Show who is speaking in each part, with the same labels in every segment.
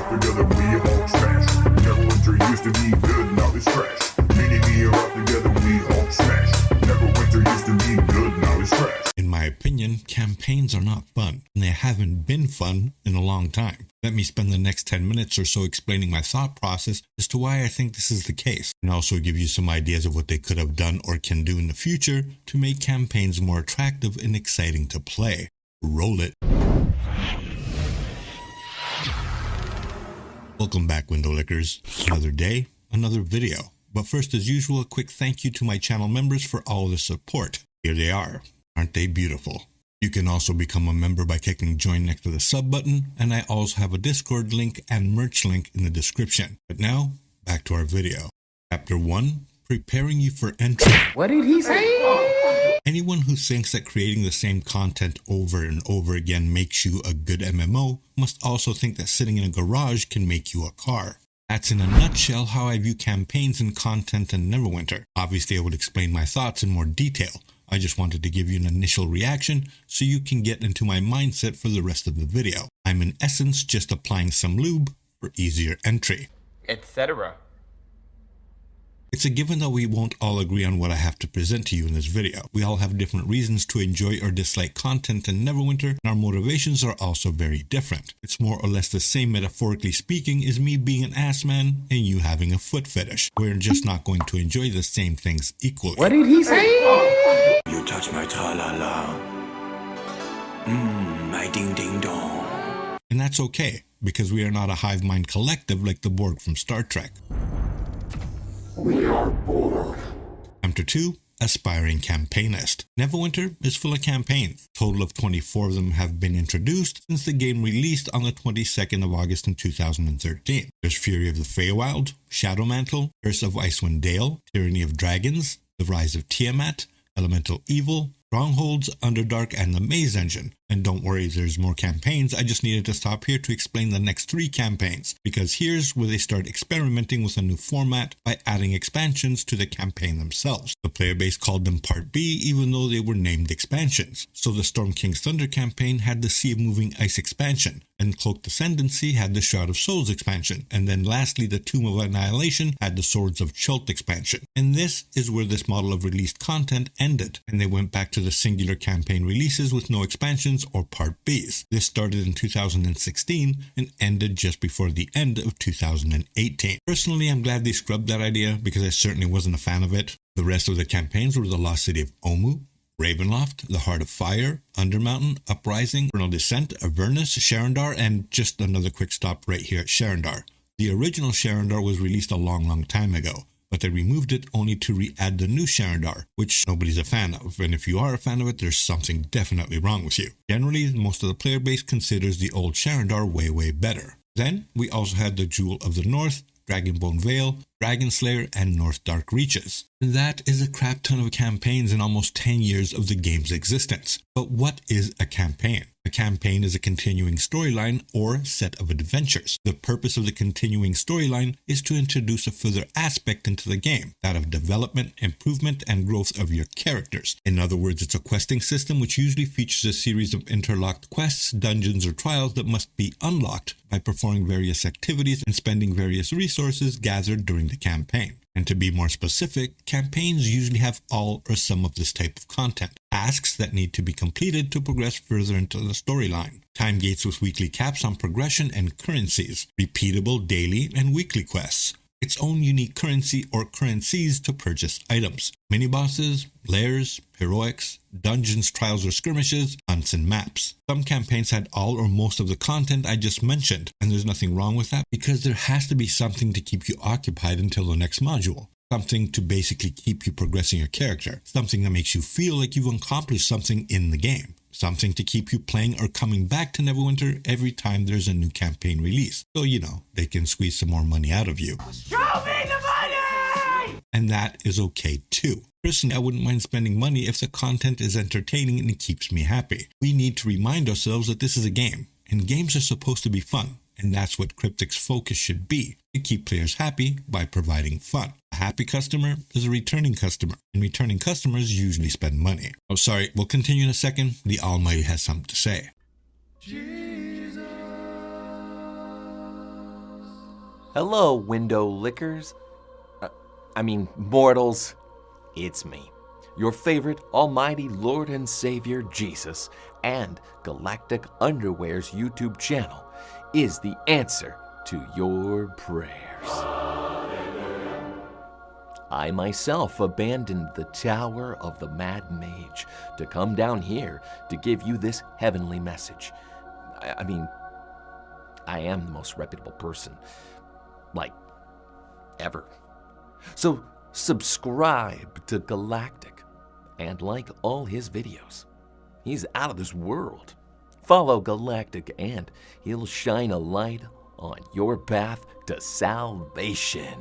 Speaker 1: up together, we all trash. Neverwinter used to be good, now it's trash. Me and me are up together, we all smash. Neverwinter used to be good, now it's trash.
Speaker 2: In my opinion, campaigns are not fun, and they haven't been fun in a long time. Let me spend the next 10 minutes or so explaining my thought process as to why I think this is the case, and also give you some ideas of what they could have done or can do in the future to make campaigns more attractive and exciting to play. Roll it. Welcome back, Window Lickers. Another day, another video. But first, as usual, a quick thank you to my channel members for all the support. Here they are. Aren't they beautiful? You can also become a member by clicking join next to the sub button, and I also have a Discord link and merch link in the description. But now, back to our video. Chapter 1, Preparing You for Entry.
Speaker 3: What did he say?
Speaker 2: Anyone who thinks that creating the same content over and over again makes you a good MMO must also think that sitting in a garage can make you a car. That's in a nutshell how I view campaigns and content in Neverwinter. Obviously, I would explain my thoughts in more detail. I just wanted to give you an initial reaction so you can get into my mindset for the rest of the video. I'm in essence just applying some lube for easier entry,
Speaker 3: Etc.
Speaker 2: It's a given that we won't all agree on what I have to present to you in this video. We all have different reasons to enjoy or dislike content in Neverwinter, and our motivations are also very different. It's more or less the same, metaphorically speaking, as me being an ass man and you having a foot fetish. We're just not going to enjoy the same things equally.
Speaker 3: What did he say?
Speaker 4: You touch my tra-la-la. My ding-ding-dong.
Speaker 2: And that's okay, because we are not a hive mind collective like the Borg from Star Trek.
Speaker 1: We are bored.
Speaker 2: Chapter 2, Aspiring Campaignist. Neverwinter is full of campaigns. A total of 24 of them have been introduced since the game released on the 22nd of August in 2013. There's Fury of the Feywild, Shadowmantle, Curse of Icewind Dale, Tyranny of Dragons, The Rise of Tiamat, Elemental Evil, Strongholds, Underdark, and the Maze Engine. And don't worry, there's more campaigns. I just needed to stop here to explain the next 3 campaigns, because here's where they start experimenting with a new format by adding expansions to the campaign themselves. The player base called them Part B, even though they were named expansions. So the Storm King's Thunder campaign had the Sea of Moving Ice expansion, and Cloaked Ascendancy had the Shroud of Souls expansion, and then lastly the Tomb of Annihilation had the Swords of Chult expansion. And this is where this model of released content ended, and they went back to the singular campaign releases with no expansions or Part Bs. This started in 2016 and ended just before the end of 2018. Personally, I'm glad they scrubbed that idea because I certainly wasn't a fan of it. The rest of the campaigns were the Lost City of Omu, Ravenloft, The Heart of Fire, Undermountain, Uprising, Infernal Descent, Avernus, Sharandar, and just another quick stop right here at Sharandar. The original Sharandar was released a long time ago, but they removed it only to re-add the new Sharandar, which nobody's a fan of, and if you are a fan of it, there's something definitely wrong with you. Generally, most of the player base considers the old Sharandar way better. Then, we also had the Jewel of the North, Dragonbone Vale, Dragonslayer, and North Dark Reaches. That is a crap ton of campaigns in almost 10 years of the game's existence. But what is a campaign? A campaign is a continuing storyline or set of adventures. The purpose of the continuing storyline is to introduce a further aspect into the game, that of development, improvement, and growth of your characters. In other words, it's a questing system which usually features a series of interlocked quests, dungeons, or trials that must be unlocked by performing various activities and spending various resources gathered during the campaign. And to be more specific, campaigns usually have all or some of this type of content. Tasks that need to be completed to progress further into the storyline. Time gates with weekly caps on progression and currencies. Repeatable daily and weekly quests. Its own unique currency or currencies to purchase items. Mini-bosses, lairs, heroics, dungeons, trials or skirmishes, hunts and maps. Some campaigns had all or most of the content I just mentioned, and there's nothing wrong with that because there has to be something to keep you occupied until the next module. Something to basically keep you progressing your character. Something that makes you feel like you've accomplished something in the game. Something to keep you playing or coming back to Neverwinter every time there's a new campaign release. So, they can squeeze some more money out of you.
Speaker 3: Show me the money!
Speaker 2: And that is okay too. Personally, I wouldn't mind spending money if the content is entertaining and it keeps me happy. We need to remind ourselves that this is a game, and games are supposed to be fun. And that's what Cryptic's focus should be, to keep players happy by providing fun. A happy customer is a returning customer, and returning customers usually spend money. Oh, sorry, we'll continue in a second. The Almighty has something to say.
Speaker 5: Jesus. Hello, window lickers. Mortals. It's me, your favorite almighty Lord and Savior Jesus, and Galactic Underwear's YouTube channel is the answer to your prayers. I myself abandoned the Tower of the Mad Mage to come down here to give you this heavenly message. I am the most reputable person, ever. So subscribe to Galactic and like all his videos. He's out of this world. Follow Galactic and he'll shine a light on your path to salvation.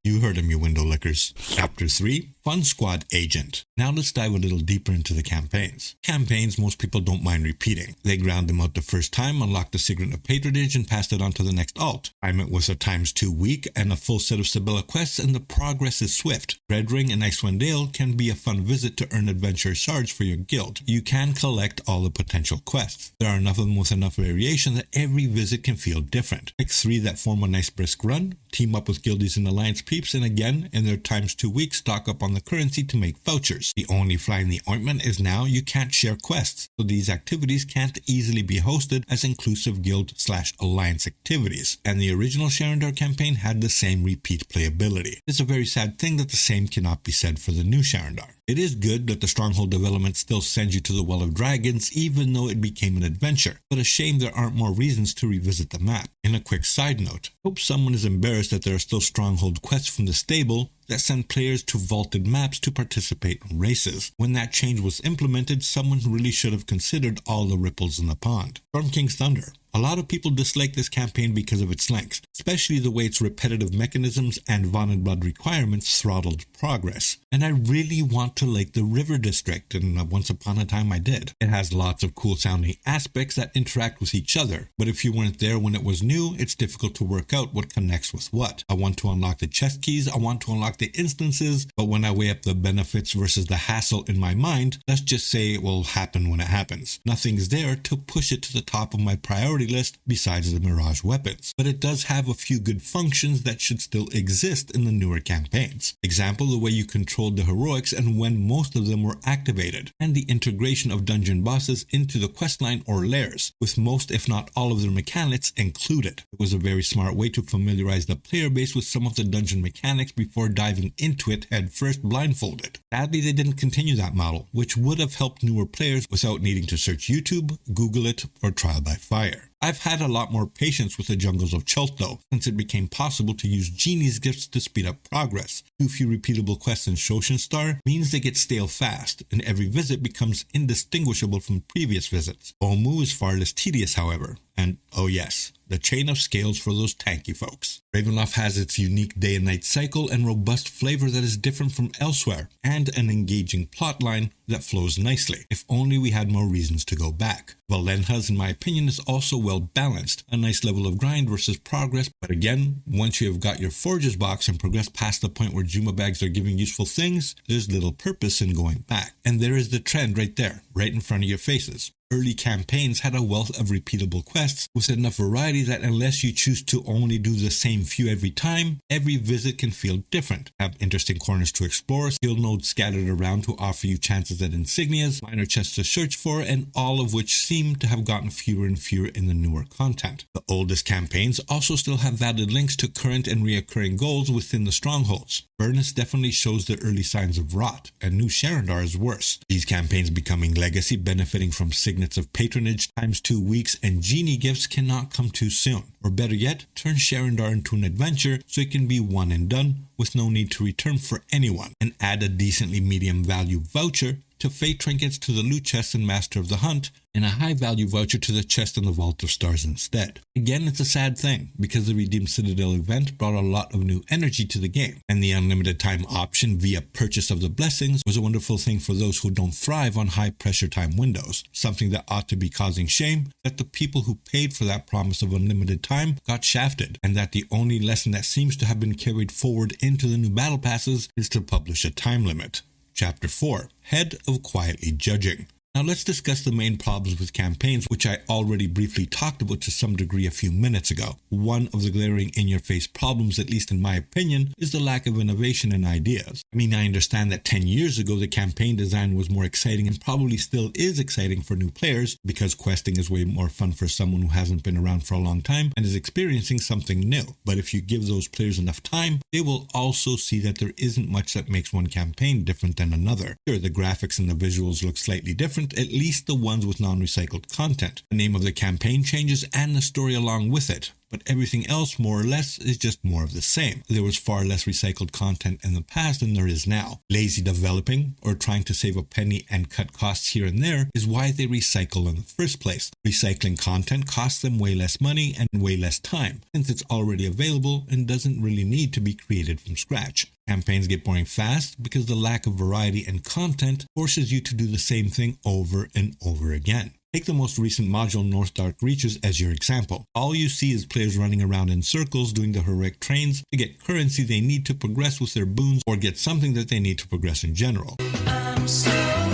Speaker 2: You heard him, you window lickers. Chapter 3, Fun Squad Agent. Now let's dive a little deeper into the campaigns. Campaigns most people don't mind repeating. They ground them out the first time, unlock the secret of patronage, and passed it on to the next alt. Time it with a ×2 week and a full set of Sibylla quests, and the progress is swift. Red Ring and Icewind Dale can be a fun visit to earn adventure shards for your guild. You can collect all the potential quests. There are enough of them with enough variation that every visit can feel different. Pick 3 that form a nice brisk run, team up with guildies and alliance peeps, and again, in their ×2 weeks, stock up on the currency to make vouchers. The only fly in the ointment is now you can't share quests, so these activities can't easily be hosted as inclusive guild/alliance activities, and the original Sharandar campaign had the same repeat playability. It's a very sad thing that the same cannot be said for the new Sharandar. It is good that the Stronghold development still sends you to the Well of Dragons even though it became an adventure, but a shame there aren't more reasons to revisit the map. In a quick side note, hope someone is embarrassed that there are still Stronghold quests from the stable that send players to vaulted maps to participate in races. When that change was implemented, someone really should have considered all the ripples in the pond. Storm King's Thunder. A lot of people dislike this campaign because of its length, especially the way its repetitive mechanisms and Von and Blood requirements throttled progress. And I really want to like the River District, and once upon a time I did. It has lots of cool sounding aspects that interact with each other, but if you weren't there when it was new, it's difficult to work out what connects with what. I want to unlock the chest keys, I want to unlock the instances, but when I weigh up the benefits versus the hassle in my mind, let's just say it will happen when it happens. Nothing's there to push it to the top of my priority list besides the Mirage weapons, but it does have a few good functions that should still exist in the newer campaigns. Example, the way you controlled the heroics and when most of them were activated, and the integration of dungeon bosses into the questline or lairs, with most if not all of their mechanics included. It was a very smart way to familiarize the player base with some of the dungeon mechanics before diving into it head first blindfolded. Sadly, they didn't continue that model, which would have helped newer players without needing to search YouTube, Google it, or trial by fire. I've had a lot more patience with the jungles of Chult though, since it became possible to use Genie's gifts to speed up progress. Too few repeatable quests in Shoshin Star means they get stale fast, and every visit becomes indistinguishable from previous visits. Omu is far less tedious, however, and oh yes, the chain of scales for those tanky folks. Ravenloft has its unique day and night cycle and robust flavor that is different from elsewhere, and an engaging plotline that flows nicely. If only we had more reasons to go back. Valenha's, in my opinion, is also well balanced, a nice level of grind versus progress, but again, once you have got your Forges box and progress past the point where Juma bags are giving useful things, there's little purpose in going back. And there is the trend right there, right in front of your faces. Early campaigns had a wealth of repeatable quests with enough variety that unless you choose to only do the same few every time, every visit can feel different, have interesting corners to explore, skill nodes scattered around to offer you chances at insignias, minor chests to search for, and all of which seem to have gotten fewer and fewer in the newer content. The oldest campaigns also still have valid links to current and reoccurring goals within the strongholds. Furnace definitely shows the early signs of rot, and New Sharandar is worse. These campaigns becoming legacy, benefiting from signets of patronage, ×2 weeks, and genie gifts cannot come too soon. Or better yet, turn Sharandar into an adventure so it can be one and done, with no need to return for anyone, and add a decently medium value voucher to Fate trinkets to the loot chest and Master of the Hunt, and a high value voucher to the chest and the Vault of Stars instead. Again, it's a sad thing, because the Redeemed Citadel event brought a lot of new energy to the game, and the unlimited time option via purchase of the blessings was a wonderful thing for those who don't thrive on high pressure time windows, something that ought to be causing shame that the people who paid for that promise of unlimited time got shafted, and that the only lesson that seems to have been carried forward into the new battle passes is to publish a time limit. Chapter 4, Head of Quietly Judging. Now let's discuss the main problems with campaigns, which I already briefly talked about to some degree a few minutes ago. One of the glaring in-your-face problems, at least in my opinion, is the lack of innovation and ideas. I mean, I understand that 10 years ago the campaign design was more exciting and probably still is exciting for new players because questing is way more fun for someone who hasn't been around for a long time and is experiencing something new. But if you give those players enough time, they will also see that there isn't much that makes one campaign different than another. Sure, the graphics and the visuals look slightly different, at least the ones with non-recycled content. The name of the campaign changes and the story along with it, but everything else more or less is just more of the same. There was far less recycled content in the past than there is now. Lazy developing or trying to save a penny and cut costs here and there is why they recycle in the first place. Recycling content costs them way less money and way less time, since it's already available and doesn't really need to be created from scratch. Campaigns get boring fast because the lack of variety and content forces you to do the same thing over and over again. Take the most recent module North Dark Reaches as your example. All you see is players running around in circles doing the heroic trains to get currency they need to progress with their boons or get something that they need to progress in general.
Speaker 6: I'm so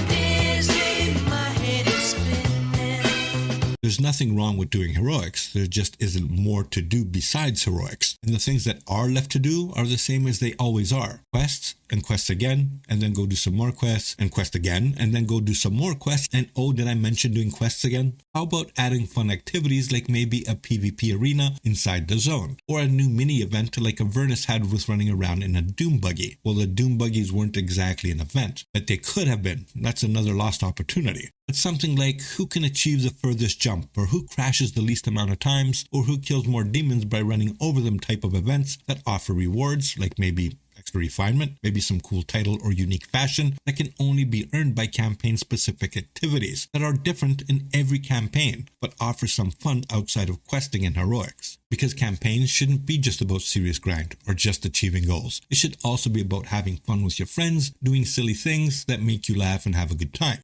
Speaker 6: dizzy, my head is spinning.
Speaker 2: There's nothing wrong with doing heroics, there just isn't more to do besides heroics. And the things that are left to do are the same as they always are. Quests, and quest again, and then go do some more quests, and quest again, and then go do some more quests, and oh, did I mention doing quests again? How about adding fun activities like maybe a PvP arena inside the zone, or a new mini event like Avernus had with running around in a Doom buggy? Well, the Doom buggies weren't exactly an event, but they could have been. That's another lost opportunity. But something like who can achieve the furthest jump, or who crashes the least amount of times, or who kills more demons by running over them type of events that offer rewards, like maybe extra refinement, maybe some cool title or unique fashion that can only be earned by campaign-specific activities that are different in every campaign, but offer some fun outside of questing and heroics. Because campaigns shouldn't be just about serious grind or just achieving goals. It should also be about having fun with your friends, doing silly things that make you laugh and have a good time.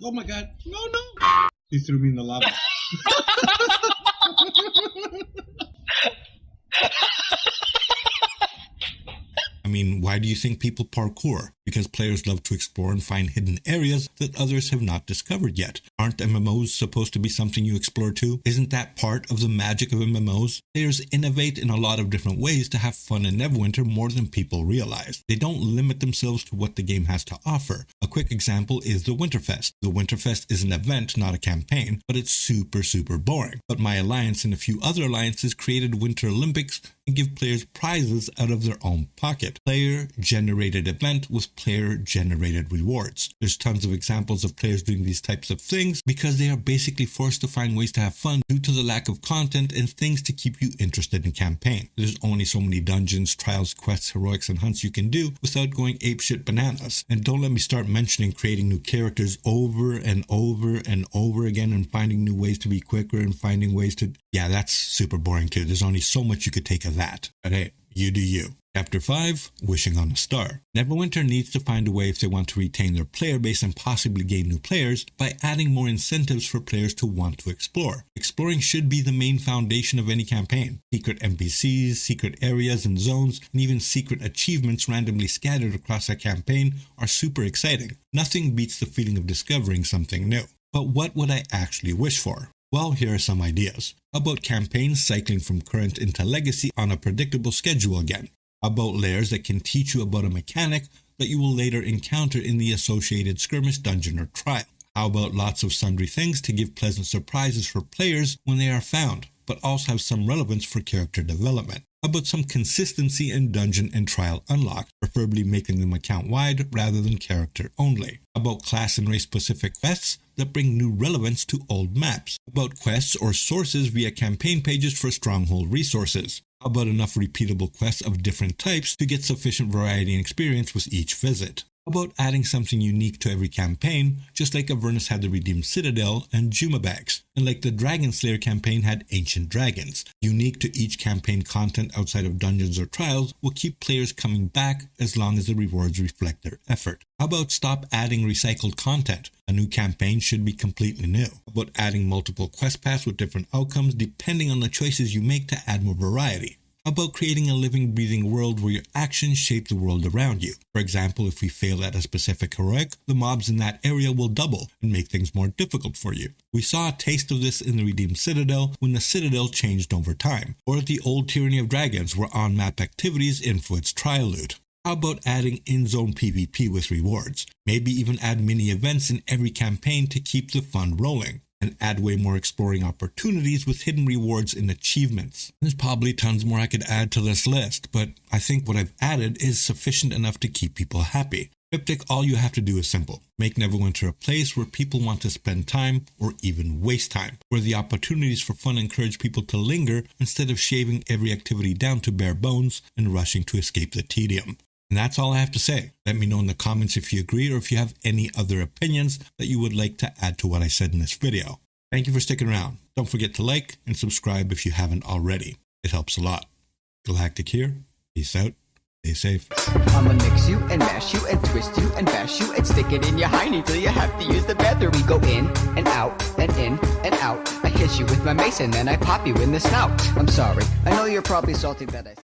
Speaker 7: Oh my god. No, no. He threw me in the lava.
Speaker 2: I mean, why do you think people parkour? Because players love to explore and find hidden areas that others have not discovered yet. Aren't MMOs supposed to be something you explore too? Isn't that part of the magic of MMOs? Players innovate in a lot of different ways to have fun in Neverwinter more than people realize. They don't limit themselves to what the game has to offer. A quick example is the Winterfest. The Winterfest is an event, not a campaign, but it's super boring. But my alliance and a few other alliances created Winter Olympics and give players prizes out of their own pocket. Player-generated event with player-generated rewards. There's tons of examples of players doing these types of things because they are basically forced to find ways to have fun due to the lack of content and things to keep you interested in campaign. There's only so many dungeons, trials, quests, heroics, and hunts you can do without going apeshit bananas. And don't let me start mentioning creating new characters over and over and over again and finding new ways to be quicker and finding ways to... Yeah, that's super boring too. There's only so much you could take of that. But hey, you do you. Chapter 5, Wishing on a Star. Neverwinter needs to find a way if they want to retain their player base and possibly gain new players by adding more incentives for players to want to explore. Exploring should be the main foundation of any campaign. Secret NPCs, secret areas and zones, and even secret achievements randomly scattered across a campaign are super exciting. Nothing beats the feeling of discovering something new. But what would I actually wish for? Well, here are some ideas. About campaigns cycling from current into legacy on a predictable schedule again. About layers that can teach you about a mechanic that you will later encounter in the associated skirmish, dungeon, or trial. How about lots of sundry things to give pleasant surprises for players when they are found, but also have some relevance for character development? How about some consistency in dungeon and trial unlock, preferably making them account-wide rather than character only? How about class and race specific quests that bring new relevance to old maps? How about quests or sources via campaign pages for stronghold resources? How about enough repeatable quests of different types to get sufficient variety and experience with each visit? How about adding something unique to every campaign, just like Avernus had the Redeemed Citadel and Juma bags, and like the Dragon Slayer campaign had Ancient Dragons. Unique to each campaign content outside of dungeons or trials will keep players coming back as long as the rewards reflect their effort. How about stop adding recycled content? A new campaign should be completely new. How about adding multiple quest paths with different outcomes depending on the choices you make to add more variety? about creating a living, breathing world where your actions shape the world around you. For example, if we fail at a specific heroic, the mobs in that area will double and make things more difficult for you. We saw a taste of this in the Redeemed Citadel when the Citadel changed over time, or the old Tyranny of Dragons where on-map activities influenced trial loot. How about adding in-zone PvP with rewards? Maybe even add mini events in every campaign to keep the fun rolling. And add way more exploring opportunities with hidden rewards and achievements. There's probably tons more I could add to this list, but I think what I've added is sufficient enough to keep people happy. Cryptic, all you have to do is simple. Make Neverwinter a place where people want to spend time, or even waste time, where the opportunities for fun encourage people to linger instead of shaving every activity down to bare bones and rushing to escape the tedium. And that's all I have to say. Let me know in the comments if you agree or if you have any other opinions that you would like to add to what I said in this video. Thank you for sticking around. Don't forget to like and subscribe if you haven't already. It helps a lot. Galactic here. Peace out. Stay safe.
Speaker 8: I'ma mix you and mash you and twist you and bash you and stick it in your hiney till you have to use the bathroom. We go in and out and in and out. I hit you with my mace and then I pop you in the snout. I'm sorry. I know you're probably salty that I